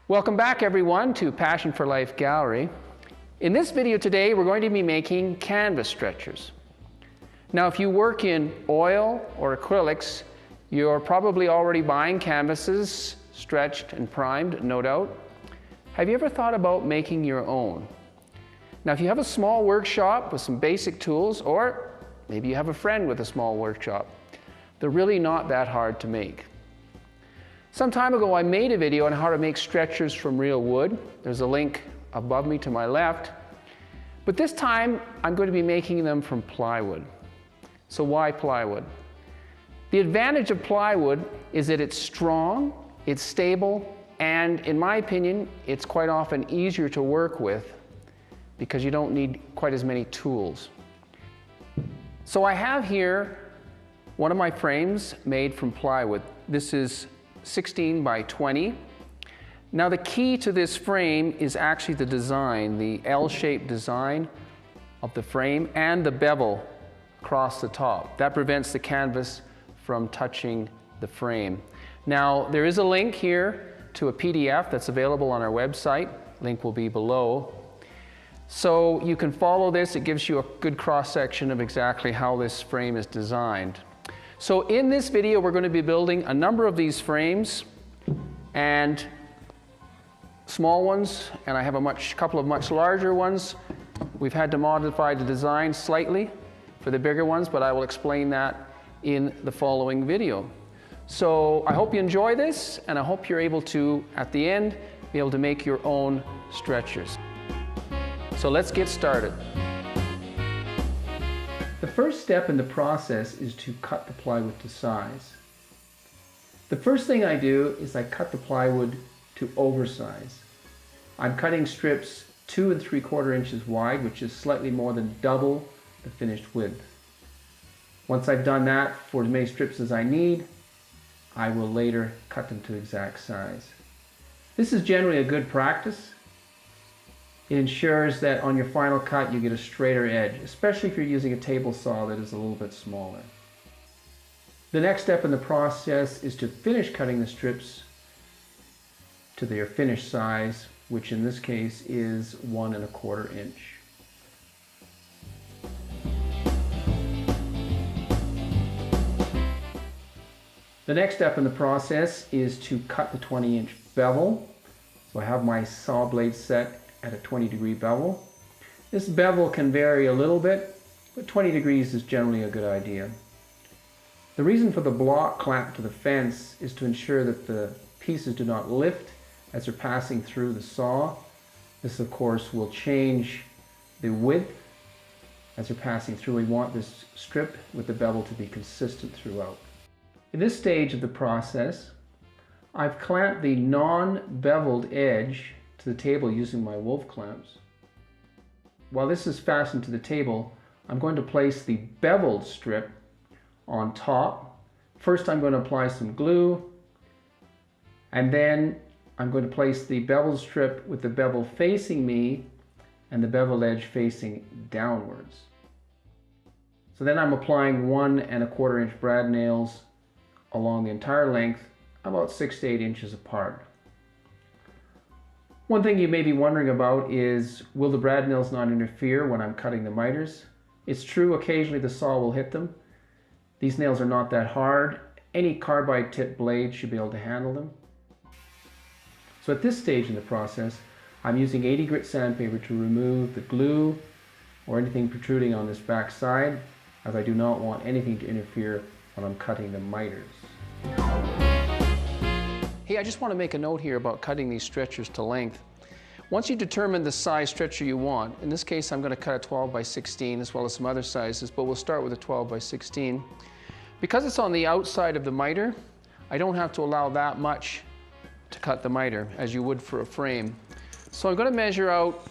Welcome back everyone to Passion for Life Gallery. In this video today we're going to be making canvas stretchers. Now if you work in oil or acrylics, you're probably already buying canvases stretched and primed, no doubt. Have you ever thought about making your own? Now if you have a small workshop with some basic tools, or maybe you have a friend with a small workshop, they're really not that hard to make. Some time ago I made a video on how to make stretchers from real wood. There's a link above me to my left. But this time I'm going to be making them from plywood. So why plywood? The advantage of plywood is that it's strong, it's stable, and in my opinion, it's quite often easier to work with because you don't need quite as many tools. So I have here one of my frames made from plywood. This is 16 by 20. Now the key to this frame is actually the design, the L-shaped design of the frame and the bevel across the top. That prevents the canvas from touching the frame. Now there is a link here to a PDF that's available on our website. Link will be below. So you can follow this. It gives you a good cross-section of exactly how this frame is designed. So in this video, we're going to be building a number of these frames and small ones, and I have a couple of much larger ones. We've had to modify the design slightly for the bigger ones, but I will explain that in the following video. So I hope you enjoy this, and I hope you're able to, at the end, be able to make your own stretchers. So let's get started. The first step in the process is to cut the plywood to size. The first thing I do is I cut the plywood to oversize. I'm cutting strips 2 3/4 inches wide, which is slightly more than double the finished width. Once I've done that for as many strips as I need, I will later cut them to exact size. This is generally a good practice. It ensures that on your final cut you get a straighter edge, especially if you're using a table saw that is a little bit smaller. The next step in the process is to finish cutting the strips to their finished size, which in this case is 1 1/4 inch. The next step in the process is to cut the 20-inch bevel. So I have my saw blade set at a 20-degree bevel. This bevel can vary a little bit, but 20 degrees is generally a good idea. The reason for the block clamp to the fence is to ensure that the pieces do not lift as they're passing through the saw. This of course will change the width as they're passing through. We want this strip with the bevel to be consistent throughout. In this stage of the process, I've clamped the non-beveled edge to the table using my wolf clamps. While this is fastened to the table, I'm going to place the beveled strip on top. First I'm going to apply some glue, and then I'm going to place the beveled strip with the bevel facing me and the beveled edge facing downwards. So then I'm applying 1 1/4 inch brad nails along the entire length, about 6 to 8 inches apart. One thing you may be wondering about is, will the brad nails not interfere when I'm cutting the miters? It's true, occasionally the saw will hit them. These nails are not that hard. Any carbide tip blade should be able to handle them. So at this stage in the process, I'm using 80 grit sandpaper to remove the glue or anything protruding on this back side, as I do not want anything to interfere when I'm cutting the miters. Hey, I just want to make a note here about cutting these stretchers to length. Once you determine the size stretcher you want, in this case I'm going to cut a 12 by 16 as well as some other sizes, but we'll start with a 12 by 16. Because it's on the outside of the miter, I don't have to allow that much to cut the miter as you would for a frame. So I'm going to measure out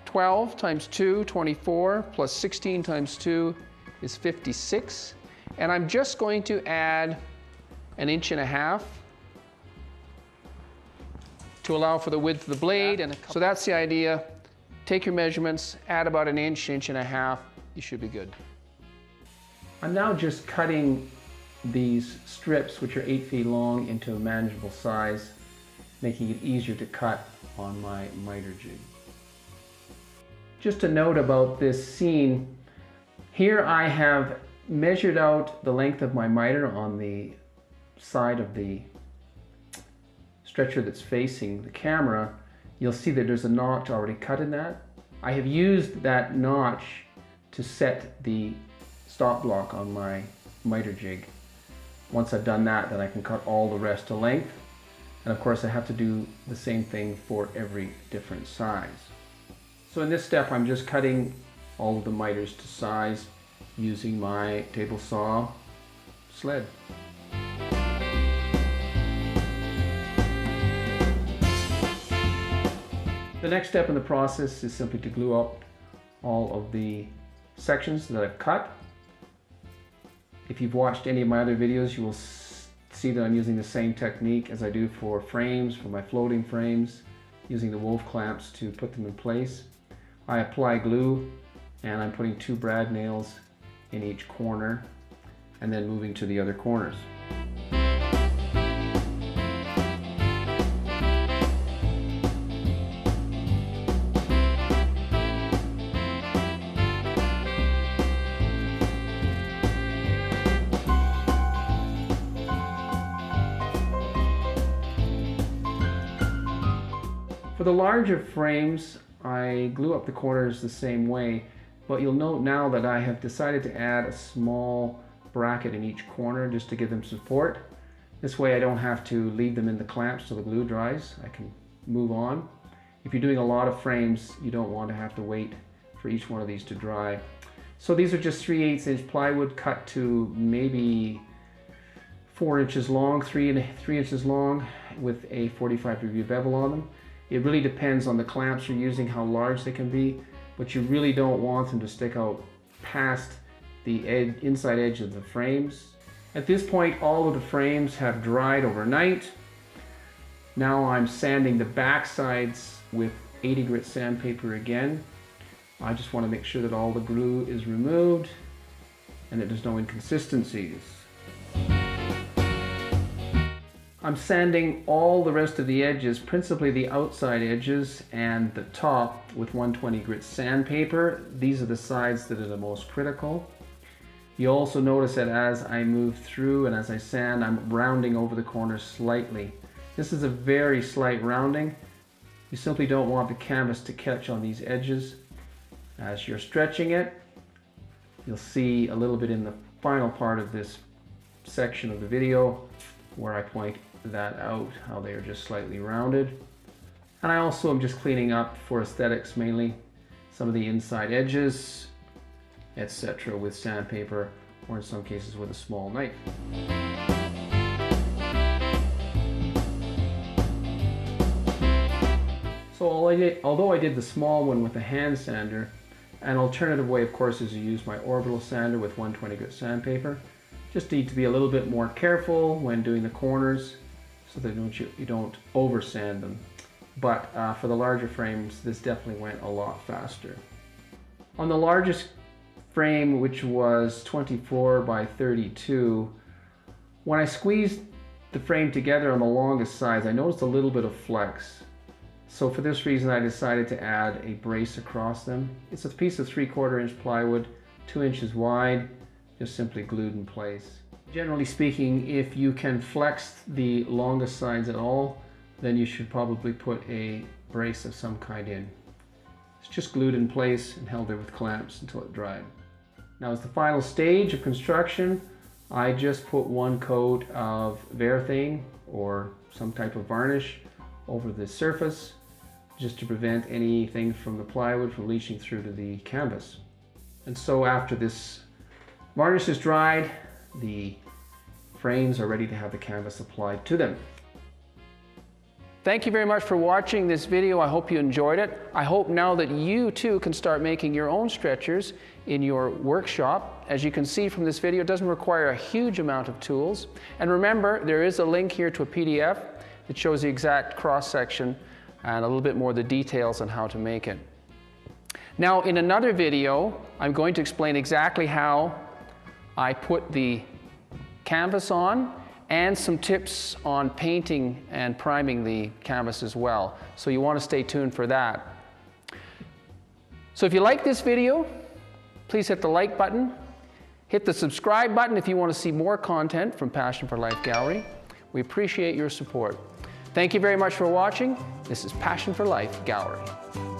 12 times 2, 24, plus 16 times 2 is 56. And I'm just going to add 1.5 inches to allow for the width of the blade. And so that's the idea. Take your measurements, add about 1 inch, 1.5 inches, you should be good. I'm now just cutting these strips, which are 8 feet long, into a manageable size. making it easier to cut on my miter jig. Just a note about this scene, here I have measured out the length of my miter on the side of the stretcher that's facing the camera. You'll see that there's a notch already cut in that. I have used that notch to set the stop block on my miter jig. Once I've done that, then I can cut all the rest to length. And of course I have to do the same thing for every different size. So in this step I'm just cutting all of the miters to size using my table saw sled. The next step in the process is simply to glue up all of the sections that I've cut. If you've watched any of my other videos, you will see that I'm using the same technique as I do for frames, for my floating frames, using the wolf clamps to put them in place. I apply glue and I'm putting 2 brad nails in each corner and then moving to the other corners. For the larger frames, I glue up the corners the same way, but you'll note now that I have decided to add a small bracket in each corner just to give them support. This way I don't have to leave them in the clamps till the glue dries. I can move on. If you're doing a lot of frames, you don't want to have to wait for each one of these to dry. So these are just 3/8 inch plywood cut to maybe 4 inches long, 3 inches long, with a 45-degree bevel on them. It really depends on the clamps you're using, how large they can be, but you really don't want them to stick out past the inside edge of the frames. At this point, all of the frames have dried overnight. Now I'm sanding the back sides with 80 grit sandpaper again. I just want to make sure that all the glue is removed and that there's no inconsistencies. I'm sanding all the rest of the edges, principally the outside edges and the top, with 120 grit sandpaper. These are the sides that are the most critical. You also notice that as I move through and as I sand, I'm rounding over the corners slightly. This is a very slight rounding. You simply don't want the canvas to catch on these edges. As you're stretching it, you'll see a little bit in the final part of this section of the video where I point that out, how they are just slightly rounded. And I also am just cleaning up for aesthetics mainly, some of the inside edges, etc. with sandpaper, or in some cases with a small knife. So although I did the small one with a hand sander, an alternative way of course is to use my orbital sander with 120 grit sandpaper. Just need to be a little bit more careful when doing the corners so that you don't over sand them. But for the larger frames, this definitely went a lot faster. On the largest frame, which was 24 by 32, when I squeezed the frame together on the longest sides, I noticed a little bit of flex. So for this reason, I decided to add a brace across them. It's a piece of 3/4 inch plywood, 2 inches wide, just simply glued in place. Generally speaking, if you can flex the longest sides at all, then you should probably put a brace of some kind in. It's just glued in place and held there with clamps until it dried. Now as the final stage of construction, I just put 1 coat of Varathane or some type of varnish over the surface, just to prevent anything from the plywood from leaching through to the canvas. And so after this varnish is dried, the frames are ready to have the canvas applied to them. Thank you very much for watching this video. I hope you enjoyed it. I hope now that you too can start making your own stretchers in your workshop. As you can see from this video, it doesn't require a huge amount of tools. And remember, there is a link here to a PDF that shows the exact cross-section and a little bit more of the details on how to make it. Now in another video, I'm going to explain exactly how I put the canvas on and some tips on painting and priming the canvas as well. So you want to stay tuned for that. So if you like this video, please hit the like button. Hit the subscribe button if you want to see more content from Passion for Life Gallery. We appreciate your support. Thank you very much for watching. This is Passion for Life Gallery.